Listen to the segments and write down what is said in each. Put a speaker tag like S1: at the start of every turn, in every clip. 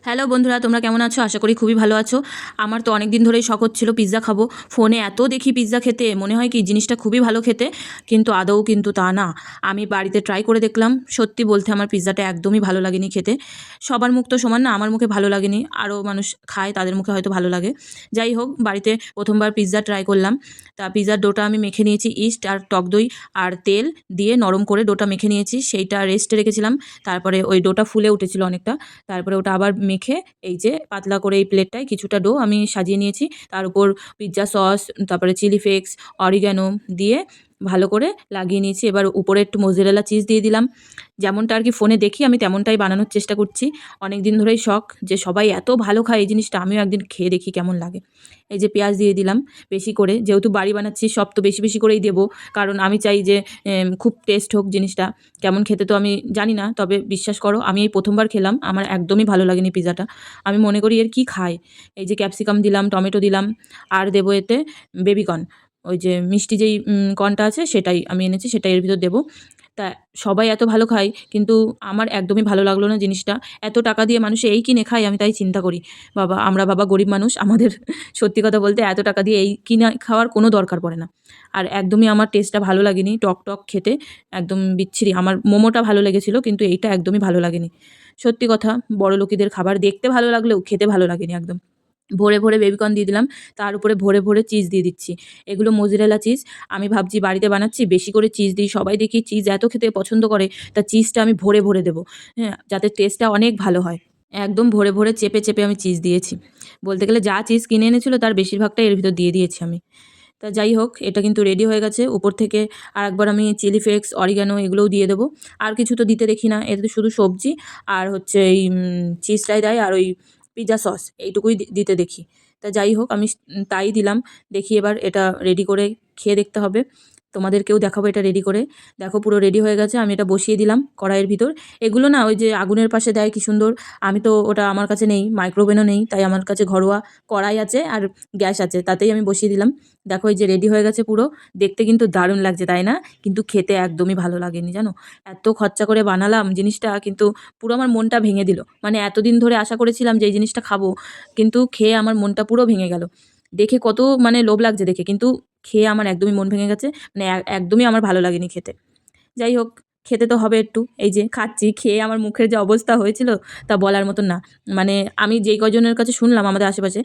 S1: Hello বন্ধুরা, তোমরা কেমন আছো? আশা করি খুবই ভালো আছো। আমার তো অনেক দিন ধরেই শখ হচ্ছিল পিৎজা খাবো। ফোনে এত দেখি পিৎজা খেতে, মনে হয় কি জিনিসটা খুবই ভালো খেতে, কিন্তু আদৌ কিন্তু তা না। আমি বাড়িতে ট্রাই করে দেখলাম, সত্যি বলতে আমার পিৎজাটা একদমই ভালো লাগেনি খেতে। সবার মুখ তো সমান না, আমার মুখে ভালো লাগেনি, আরও মানুষ খায় তাদের মুখে হয়তো ভালো লাগে। যাই হোক, বাড়িতে প্রথমবার পিৎজা ট্রাই করলাম। তা পিৎজার ডোটা আমি মেখে নিয়েছি, ইস্ট আর টক দই আর তেল দিয়ে নরম করে ডোটা মেখে নিয়েছি, সেইটা রেস্টে রেখেছিলাম। তারপরে ওই ডোটা ফুলে উঠেছিল অনেকটা, তারপরে ওটা আবার মেখে এই যে পাতলা করে এই প্লেটটায় কিছুটা ডো আমি সাজিয়ে নিয়েছি। তার উপর পিৎজা সস, তারপরে চিলি ফ্লেক্স, অরিগ্যানো দিয়ে ভালো করে লাগিয়ে নিয়েছি। এবার উপরে একটু মোজারেলা চিজ দিয়ে দিলাম। যেমনটা আর কি ফোনে দেখি আমি তেমনটাই বানানোর চেষ্টা করছি। অনেক দিন ধরেই শখ যে সবাই এত ভালো খায় এই জিনিসটা, আমিও একদিন খেয়ে দেখি কেমন লাগে। এই যে পেঁয়াজ দিয়ে দিলাম বেশি করে, যেহেতু বাড়ি বানাচ্ছি সব তো বেশি বেশি করেই দেবো, কারণ আমি চাই যে খুব টেস্ট হোক জিনিসটা। কেমন খেতে তো আমি জানি না, তবে বিশ্বাস করো আমি এই প্রথমবার খেলাম, আমার একদমই ভালো লাগেনি পিৎজাটা। আমি মনে করি এর কি খায়। এই যে ক্যাপসিকাম দিলাম, টমেটো দিলাম, আর দেবো এতে বেবিকর্ন, ওই যে মিষ্টি যেই কর্নটা আছে সেটাই আমি এনেছি, সেটাই এর ভিতর দেবো। তা সবাই এত ভালো খায়, কিন্তু আমার একদমই ভালো লাগলো না জিনিসটা। এত টাকা দিয়ে মানুষ এই কিনে খায়, আমি তাই চিন্তা করি বাবা, আমরা বাবা গরিব মানুষ, আমাদের সত্যি কথা বলতে এত টাকা দিয়ে এই কিনে খাওয়ার কোনো দরকার পড়ে না। আর একদমই আমার টেস্টটা ভালো লাগেনি, টক টক খেতে একদম বিচ্ছিরি। আমার মোমোটা ভালো লেগেছিল, কিন্তু এইটা একদমই ভালো লাগেনি। সত্যি কথা, বড়লোকিদের খাবার দেখতে ভালো লাগলেও খেতে ভালো লাগেনি একদম। ভরে ভরে বেবিকর্ন দিয়ে দিলাম, তার উপরে ভরে ভরে চিজ দিয়ে দিচ্ছি। এগুলো মোজারেলা চিজ। আমি ভাবছি বাড়িতে বানাচ্ছি, বেশি করে চিজ দিই, সবাই দেখি চিজ এত খেতে পছন্দ করে, তা চিজটা আমি ভরে ভরে দেবো, হ্যাঁ, যাতে টেস্টটা অনেক ভালো হয়। একদম ভরে ভরে চেপে চেপে আমি চিজ দিয়েছি। বলতে গেলে যা চিজ কিনে এনেছিল তার বেশিরভাগটাই এর ভিতর দিয়ে দিয়েছি আমি। তা যাই হোক, এটা কিন্তু রেডি হয়ে গেছে। উপর থেকে আরেকবার আমি চিলি ফ্লেক্স, অরিগ্যানো এগুলোও দিয়ে দেবো। আর কিছু তো দিতে দেখি না, এতে তো শুধু সবজি আর হচ্ছে এই চিজটাই দেয়, আর ওই পিৎজা সস এইটুকুই দিতে দেখি। তা যাই হোক, আমি তাই দিলাম। দেখি এবার এটা রেডি করে খেয়ে দেখতে হবে। তোমাদেরকেও দেখাবো এটা রেডি করে। দেখো পুরো রেডি হয়ে গেছে, আমি এটা বসিয়ে দিলাম কড়াইয়ের ভিতর। এগুলো না ওই যে আগুনের পাশে দেয় কি সুন্দর, আমি তো ওটা আমার কাছে নেই, মাইক্রোওভেনও নেই, তাই আমার কাছে ঘরোয়া কড়াই আছে আর গ্যাস আছে, তাতেই আমি বসিয়ে দিলাম। দেখো এই যে রেডি হয়ে গেছে পুরো। দেখতে কিন্তু দারুণ লাগছে তাই না? কিন্তু খেতে একদমই ভালো লাগেনি জানো। এত খরচা করে বানালাম জিনিসটা, কিন্তু পুরো আমার মনটা ভেঙে দিল। মানে এতদিন ধরে আশা করেছিলাম যে এই জিনিসটা খাবো, কিন্তু খেয়ে আমার মনটা পুরো ভেঙে গেল। দেখে কত মানে লোভ লাগছে দেখে, কিন্তু খেয়ে আমার একদমই মন ভেঙে গেছে। মানে একদমই আমার ভালো লাগেনি খেতে। যাই হোক, খেতে তো হবে একটু। এই যে খাচ্ছি, খেয়ে আমার মুখের যে অবস্থা হয়েছিল তা বলার মতন না। মানে আমি যেই কয়জনের কাছে শুনলাম আমাদের আশেপাশে,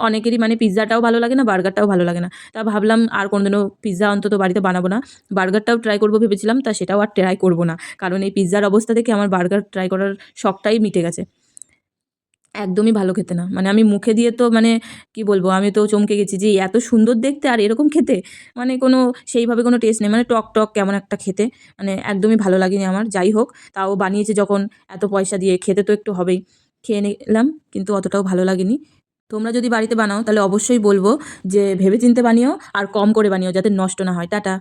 S1: অনেকেরই মানে পিৎজাটাও ভালো লাগে না, বার্গারটাও ভালো লাগে না। তা ভাবলাম আর কোনোদিনও পিৎজা অন্তত বাড়িতে বানাবো না। বার্গারটাও ট্রাই করবো ভেবেছিলাম, তা সেটাও আর ট্রাই করবো না। কারণ এই পিৎজার অবস্থা দেখে আমার বার্গার ট্রাই করার শখটাই মিটে গেছে। একদমই ভালো খেতে না। মানে আমি মুখে দিয়ে তো মানে কি বলবো, আমি তো চমকে গেছি যে এত সুন্দর দেখতে আর এরকম খেতে। মানে কোনো সেইভাবে কোনো টেস্ট নেই। মানে টক, টক কেমন একটা খেতে। মানে একদমই ভালো লাগেনি আমার। যাই হোক, তাও বানিয়েছে যখন এত পয়সা দিয়ে, খেতে তো একটু হবেই। খেয়ে নিলাম, কিন্তু অতটাও ভালো লাগেনি। তোমরা যদি বাড়িতে বানাও তাহলে অবশ্যই বলবো যে ভেবেচিন্তে বানিও আর কম করে বানিও, যাতে নষ্ট না হয়। টাটা।